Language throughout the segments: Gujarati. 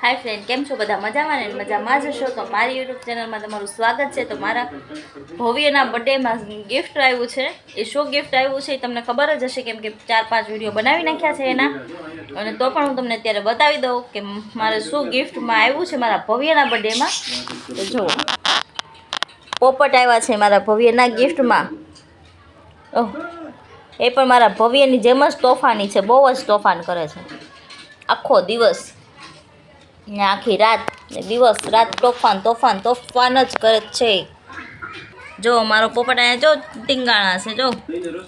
हाय फ्रेंड केम छो बधा मजामां ने मजामां ज छो। तो मारी यूट्यूब चेनल में तमारुं स्वागत है। तो मारा भव्यना बर्थडे में गिफ्ट आव्युं छे। ए शो गिफ्ट आव्युं छे तमने खबर ज हशे केम के 4-5 विडियो बनावी नाख्या छे एना अने तो पण हुं तमने अत्यारे बतावी दऊं के मारे शुं गिफ्ट में आव्युं छे मारा भव्यना बर्थडे में। तो जो पोपट आव्या छे मारा भव्यना गिफ्ट में। ओह ए पण मारा भव्यनी जेम ज तोफानी छे, बहु ज तोफान करे छे। आखो दिवस ने आखी रात ने दिवस रात तोफान तोफान तोफान ज करे छे। जो मारो पोपट आया जो टींगाणा छे, जो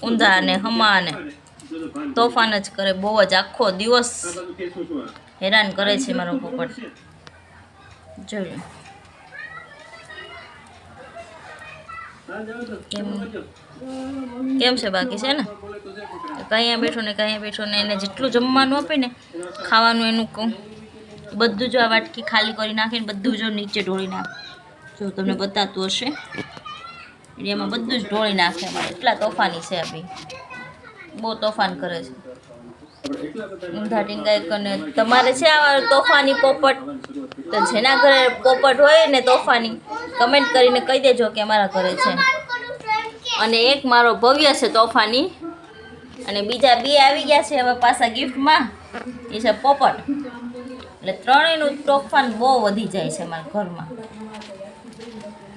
ऊंधा ने हमा ने तोफान ज करे, बहु ज आखो दिवस हैरान करे छे मारो पोपट। जो केम छे बाकी छे ने कहीं बैठो ने एने जेटલું જમવાનું આપે ને ખાવાનું એનું બધું જો આ વાટકી ખાલી કરી નાખે ને બધું જો નીચે ઢોળી નાખે। જો તમને બતાતું હશે એમાં બધું જ ઢોળી નાખે। અમારે એટલા તોફાની છે આ બી, બહુ તોફાન કરે છે। ઊંધા ટીંગાઈ કને તમારે છે આવા તોફાની પોપટ? તો જેના ઘરે પોપટ હોય ને તોફાની કમેન્ટ કરીને કહી દેજો કે અમારા ઘરે છે। અને એક મારો ભવ્ય છે તોફાની અને બીજા બે આવી ગયા છે હવે પાછા ગિફ્ટમાં, એ છે પોપટ। એટલે ત્રણેયનું તોફાન બહુ વધી જાય છે અમારા ઘરમાં।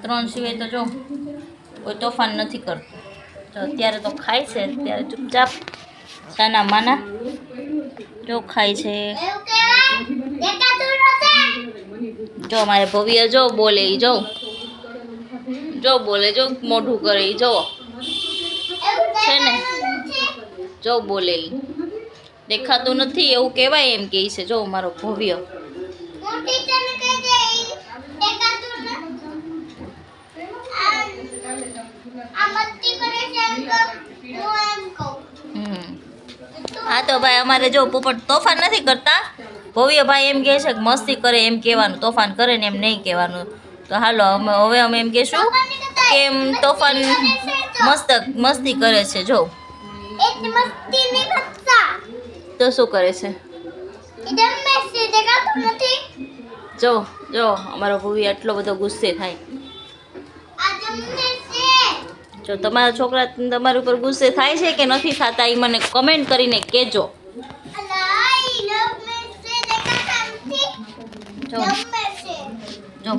ત્રણ સિવાય તો જો કોઈ તોફાન નથી કરતું। તો અત્યારે તો ખાય છે, અત્યારે ચૂપચાપ સાના માના જો ખાય છે। જો અમારે ભવ્ય જો બોલે, જો બોલે, જો મોઢું કરે, જો છે ને જો બોલે, દેખાતું નથી એવું કહેવાય એમ કહે છે। જો મારો ભવ્ય हाँ तो भाई अमारे जो पोपट तोफान नहीं करता, भव्य भाई एम कहे छे मस्ती करे एम कहेवानुं, तोफान करे ने एम नहीं कहेवानुं। तो हालो हवे अमे एम कहेशुं के एम तोफान मस्ती करे छे। जो तो शू करे छे जो जो अमारो भव्य आटलो बधो गुस्से थाय। जो तमारा छोकरा तमारा पर गुस्से थाय छे के नथी थाता ई मने कमेंट करीने कहेजो। जो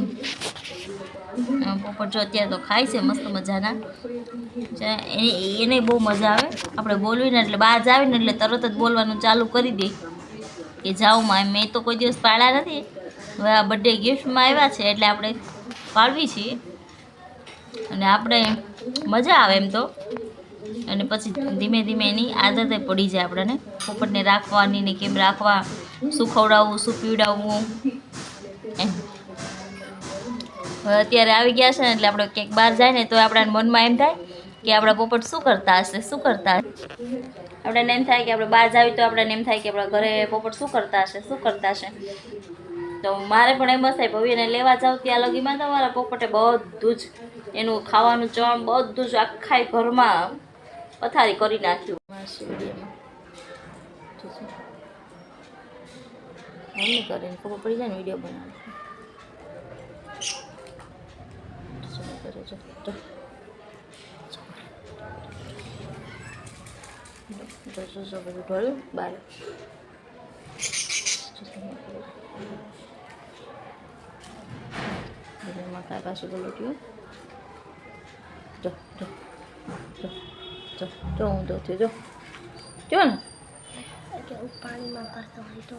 पोपट जो अत्यारे तो खाय छे मस्त मजाना। એને બહુ મજા આવે આપણે બોલવીને એટલે બહાર જાવીને એટલે તરત જ બોલવાનું ચાલુ કરી દે કે જાઉં માં। મેં તો કોઈ દિવસ પાળ્યા નથી, હવે આ બર્થડે ગિફ્ટમાં આવ્યા છે એટલે આપણે પાળવી છીએ અને આપણે મજા આવે એમ તો। અને પછી ધીમે ધીમે એની આદતે પડી જાય આપણને પોપટને રાખવાની ને કેમ રાખવા, શું ખવડાવવું, શું પીવડાવવું એમ। હવે અત્યારે આવી ગયા છે ને એટલે આપણે ક્યાંક બહાર જાય ને તો આપણા મનમાં એમ થાય કે આપણા પોપટ શું કરતા હશે, શું કરતા હશે। આપણને એમ થાય કે આપણે બહાર જાવી તો આપણને એમ થાય કે આપણા ઘરે પોપટ શું કરતા હશે, શું કરતા હશે। તો મારે પણ એમ જ થાય, ભવ્યને લેવા જાઉં ત્યાં લગીમાં તો મારા પોપટે બધું જ એનું ખાવાનું ચણ બધું જ આખા ઘરમાં પથારી કરી નાખ્યું। મમ્મી કરીને ખબર પડી જાય ને વિડીયો બનાવે જો બધું ઢોળ્યું બહાર। મકાઈ પાછું બોલું જો જો જો જો જો ઊંધો થયો જો જો ને પાણીમાં કરતો હોય તો